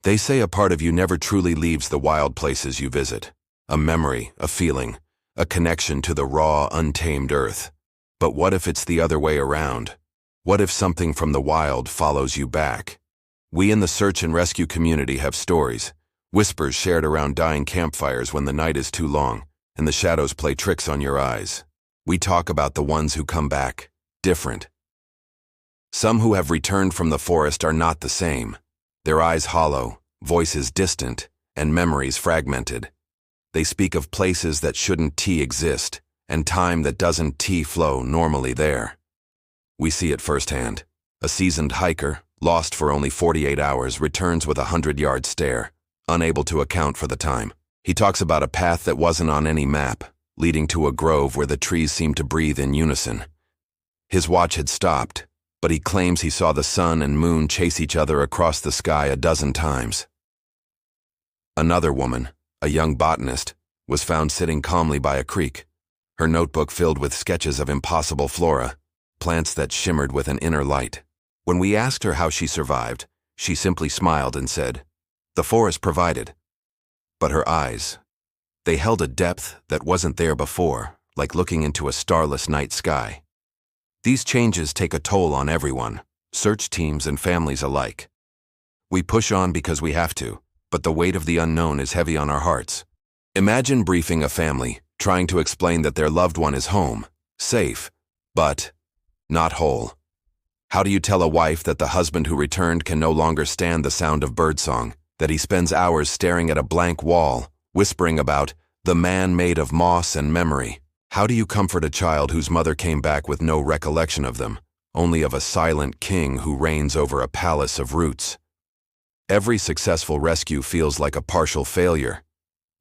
They say a part of you never truly leaves the wild places you visit. A memory, a feeling, a connection to the raw, untamed earth. But what if it's the other way around? What if something from the wild follows you back? We in the search and rescue community have stories, whispers shared around dying campfires when the night is too long and the shadows play tricks on your eyes. We talk about the ones who come back, different. Some who have returned from the forest are not the same. Their eyes hollow, voices distant, and memories fragmented. They speak of places that shouldn't exist, and time that doesn't flow normally there. We see it firsthand. A seasoned hiker, lost for only 48 hours, returns with a 100-yard stare, unable to account for the time. He talks about a path that wasn't on any map, leading to a grove where the trees seemed to breathe in unison. His watch had stopped, but he claims he saw the sun and moon chase each other across the sky a dozen times. Another woman, a young botanist, was found sitting calmly by a creek, her notebook filled with sketches of impossible flora, plants that shimmered with an inner light. When we asked her how she survived, she simply smiled and said, "The forest provided." But her eyes, they held a depth that wasn't there before, like looking into a starless night sky. These changes take a toll on everyone, search teams and families alike. We push on because we have to, but the weight of the unknown is heavy on our hearts. Imagine briefing a family, trying to explain that their loved one is home, safe, but not whole. How do you tell a wife that the husband who returned can no longer stand the sound of birdsong, that he spends hours staring at a blank wall, whispering about the man made of moss and memory? How do you comfort a child whose mother came back with no recollection of them, only of a silent king who reigns over a palace of roots? Every successful rescue feels like a partial failure.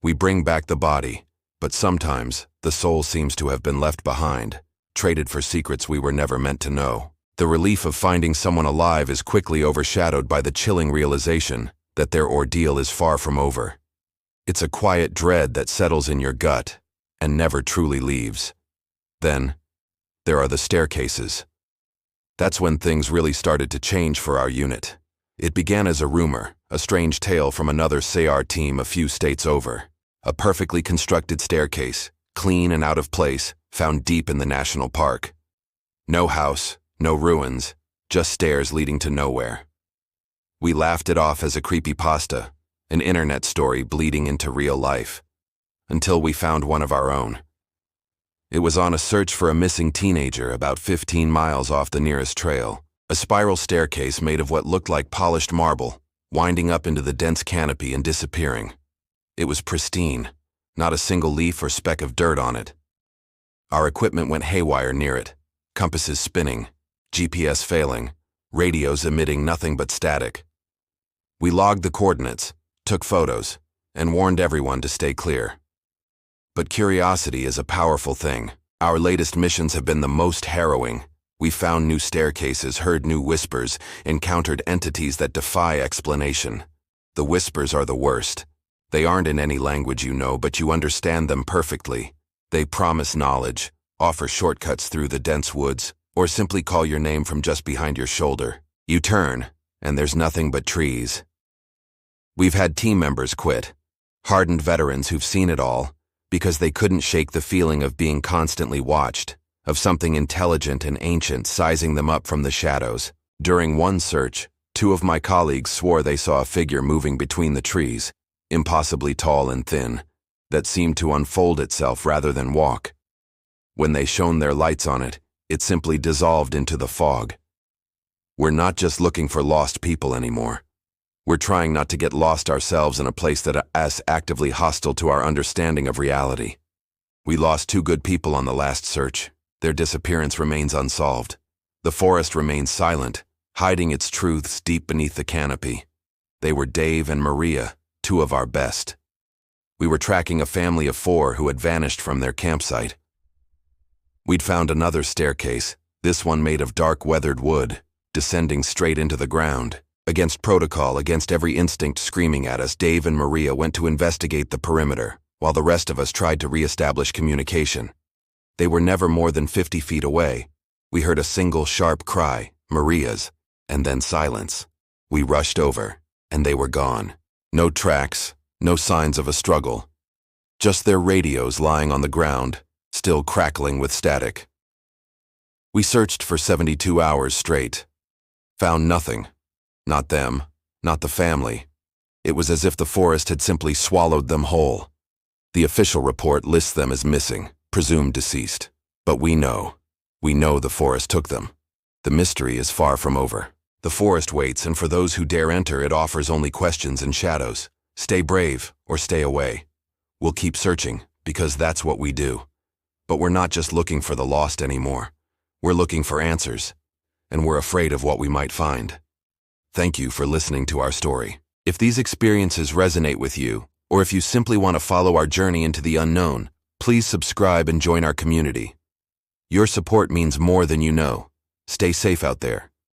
We bring back the body, but sometimes the soul seems to have been left behind, traded for secrets we were never meant to know. The relief of finding someone alive is quickly overshadowed by the chilling realization that their ordeal is far from over. It's a quiet dread that settles in your gut and never truly leaves. Then, there are the staircases. That's when things really started to change for our unit. It began as a rumor, a strange tale from another SAR team a few states over. A perfectly constructed staircase, clean and out of place, found deep in the national park. No house, no ruins, just stairs leading to nowhere. We laughed it off as a creepypasta, an internet story bleeding into real life, until we found one of our own. It was on a search for a missing teenager about 15 miles off the nearest trail, a spiral staircase made of what looked like polished marble, winding up into the dense canopy and disappearing. It was pristine, not a single leaf or speck of dirt on it. Our equipment went haywire near it, compasses spinning, GPS failing, radios emitting nothing but static. We logged the coordinates, took photos, and warned everyone to stay clear. But curiosity is a powerful thing. Our latest missions have been the most harrowing. We found new staircases, heard new whispers, encountered entities that defy explanation. The whispers are the worst. They aren't in any language you know, but you understand them perfectly. They promise knowledge, offer shortcuts through the dense woods, or simply call your name from just behind your shoulder. You turn, and there's nothing but trees. We've had team members quit, hardened veterans who've seen it all, because they couldn't shake the feeling of being constantly watched, of something intelligent and ancient sizing them up from the shadows. During one search, 2 of my colleagues swore they saw a figure moving between the trees, impossibly tall and thin, that seemed to unfold itself rather than walk. When they shone their lights on it, it simply dissolved into the fog. We're not just looking for lost people anymore. We're trying not to get lost ourselves in a place that is actively hostile to our understanding of reality. We lost 2 good people on the last search. Their disappearance remains unsolved. The forest remains silent, hiding its truths deep beneath the canopy. They were Dave and Maria, 2 of our best. We were tracking a family of 4 who had vanished from their campsite. We'd found another staircase, this one made of dark weathered wood, descending straight into the ground. Against protocol, against every instinct screaming at us, Dave and Maria went to investigate the perimeter, while the rest of us tried to re-establish communication. They were never more than 50 feet away. We heard a single sharp cry, Maria's, and then silence. We rushed over. And they were gone. No tracks, no signs of a struggle. Just their radios lying on the ground, still crackling with static. We searched for 72 hours straight. Found nothing. Not them, not the family. It was as if the forest had simply swallowed them whole. The official report lists them as missing, presumed deceased. But we know the forest took them. The mystery is far from over. The forest waits, and for those who dare enter, it offers only questions and shadows. Stay brave or stay away. We'll keep searching, because that's what we do. But we're not just looking for the lost anymore. We're looking for answers, and we're afraid of what we might find. Thank you for listening to our story. If these experiences resonate with you, or if you simply want to follow our journey into the unknown, please subscribe and join our community. Your support means more than you know. Stay safe out there.